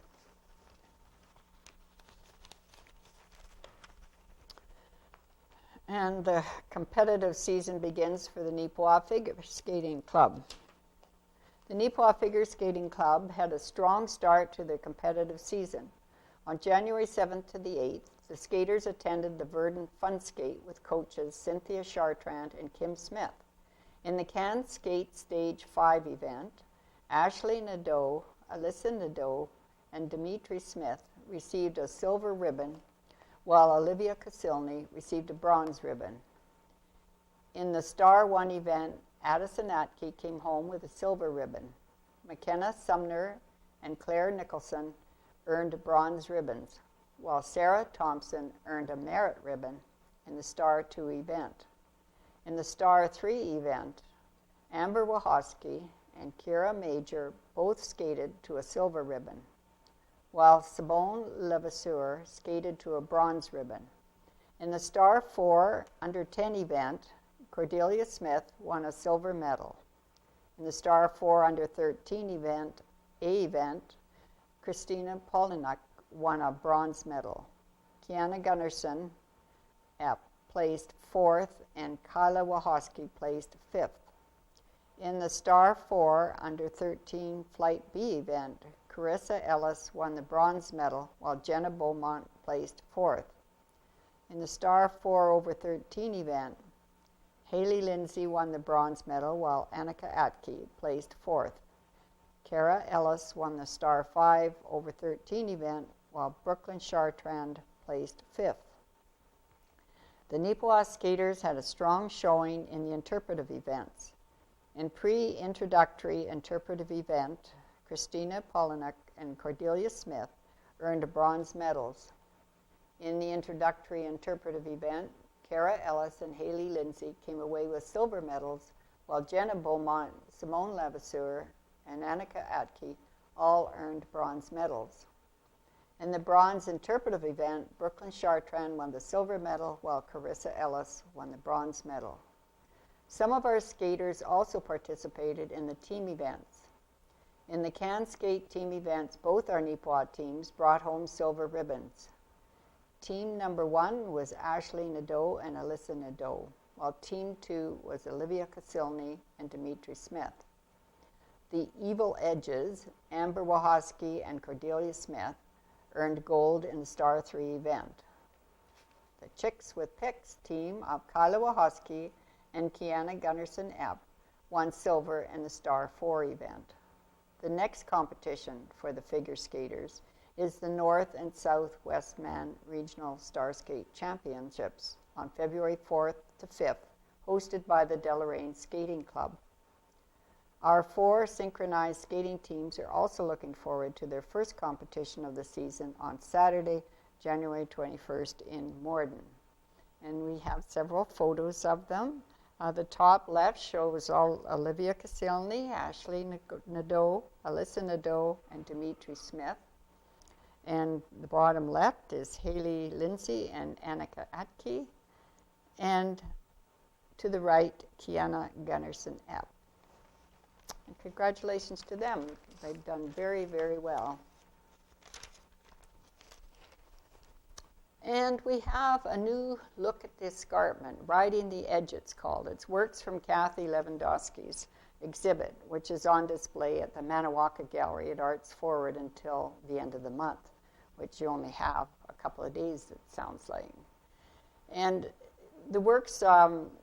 And the competitive season begins for the Neepawa Figure Skating Club. The Neepawa Figure Skating Club had a strong start to their competitive season. On January 7th to the 8th, the skaters attended the Verdon Fun Skate with coaches Cynthia Chartrand and Kim Smith. In the Can Skate Stage 5 event, Ashley Nadeau, Alyssa Nadeau, and Dimitri Smith received a silver ribbon, while Olivia Casilny received a bronze ribbon. In the Star 1 event, Addison Atke came home with a silver ribbon. McKenna Sumner and Claire Nicholson earned bronze ribbons, while Sarah Thompson earned a merit ribbon in the Star 2 event. In the Star 3 event, Amber Wachowski and Kira Major both skated to a silver ribbon, while Simone Levasseur skated to a bronze ribbon. In the Star 4 Under 10 event, Cordelia Smith won a silver medal. In the Star 4 Under 13 event, Christina Polinak won a bronze medal. Kiana Gunnarsson placed 4th and Kyla Wachowski placed 5th. In the Star 4 Under 13 Flight B event, Carissa Ellis won the bronze medal while Jenna Beaumont placed 4th. In the Star 4 over 13 event, Hayley Lindsay won the bronze medal while Annika Atke placed fourth. Cara Ellis won the Star 5 over 13 event while Brooklyn Chartrand placed fifth. The Neepawa skaters had a strong showing in the interpretive events. In pre-introductory interpretive event, Christina Polinick and Cordelia Smith earned bronze medals. In the introductory interpretive event, Cara Ellis and Hayley Lindsay came away with silver medals, while Jenna Beaumont, Simone Levasseur, and Annika Atke all earned bronze medals. In the bronze interpretive event, Brooklyn Chartrand won the silver medal, while Carissa Ellis won the bronze medal. Some of our skaters also participated in the team events. In the can skate team events, both our Neepawa teams brought home silver ribbons. Team number 1 was Ashley Nadeau and Alyssa Nadeau, while team 2 was Olivia Kasilny and Dimitri Smith. The Evil Edges, Amber Wachowski and Cordelia Smith, earned gold in the Star 3 event. The Chicks with Picks team of Kyla Wachowski and Kiana Gunnarsson-Epp won silver in the Star 4 event. The next competition for the figure skaters is the North and South Westman Regional Star Skate Championships on February 4th to 5th, hosted by the Deloraine Skating Club. Our 4 synchronized skating teams are also looking forward to their first competition of the season on Saturday, January 21st in Morden. And we have several photos of them. The top left shows all Olivia Kasilny, Ashley Nadeau, Alyssa Nadeau, and Dimitri Smith. And the bottom left is Hayley Lindsay and Annika Atke. And to the right, Kiana Gunnarsson-Epp. And congratulations to them. They've done very, very well. And we have a new look at the escarpment, Riding the Edge it's called. It's works from Kathy Lewandowski's exhibit, which is on display at the Maniwaka Gallery at Arts Forward until the end of the month, which you only have a couple of days, it sounds like. And the works,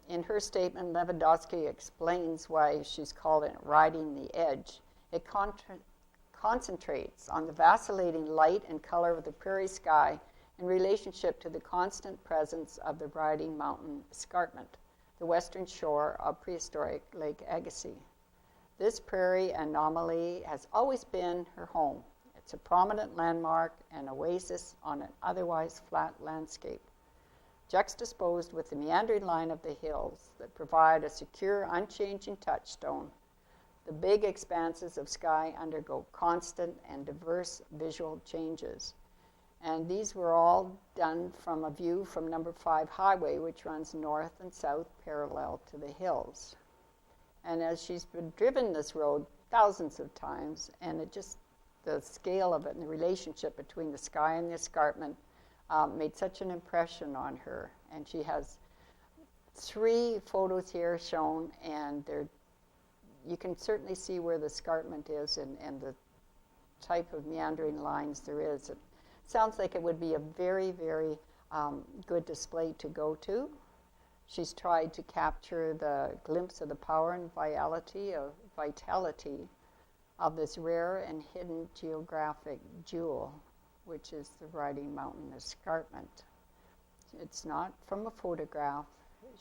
in her statement, Lewandowski explains why she's called it Riding the Edge. It concentrates on the vacillating light and color of the prairie sky in relationship to the constant presence of the Riding Mountain Escarpment, the western shore of prehistoric Lake Agassiz. This prairie anomaly has always been her home. It's a prominent landmark and oasis on an otherwise flat landscape, juxtaposed with the meandering line of the hills that provide a secure, unchanging touchstone. The big expanses of sky undergo constant and diverse visual changes. And these were all done from a view from Number 5 Highway, which runs north and south parallel to the hills. And as she's been driven this road thousands of times, and the scale of it and the relationship between the sky and the escarpment made such an impression on her. And she has 3 photos here shown, and you can certainly see where the escarpment is and the type of meandering lines there is. It sounds like it would be a very, very good display to go to. She's tried to capture the glimpse of the power and vitality of this rare and hidden geographic jewel, which is the Riding Mountain Escarpment. It's not from a photograph.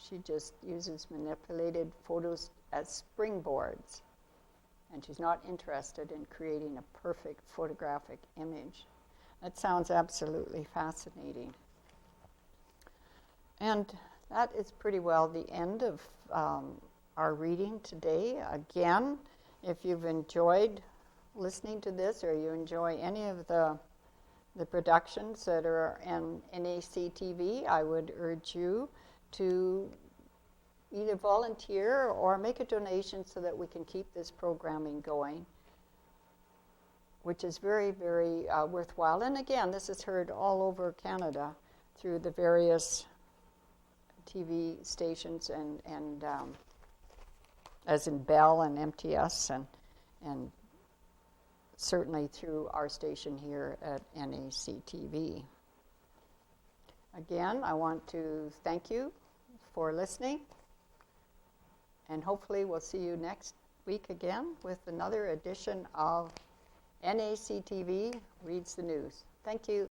She just uses manipulated photos as springboards, and she's not interested in creating a perfect photographic image. That sounds absolutely fascinating. And that is pretty well the end of our reading today. Again, if you've enjoyed listening to this or you enjoy any of the productions that are in NAC TV, I would urge you to either volunteer or make a donation so that we can keep this programming going, which is very, very worthwhile. And again, this is heard all over Canada through the various TV stations and as in Bell and MTS and certainly through our station here at NAC TV. Again, I want to thank you for listening, and hopefully we'll see you next week again with another edition of NACTV Reads the News. Thank you.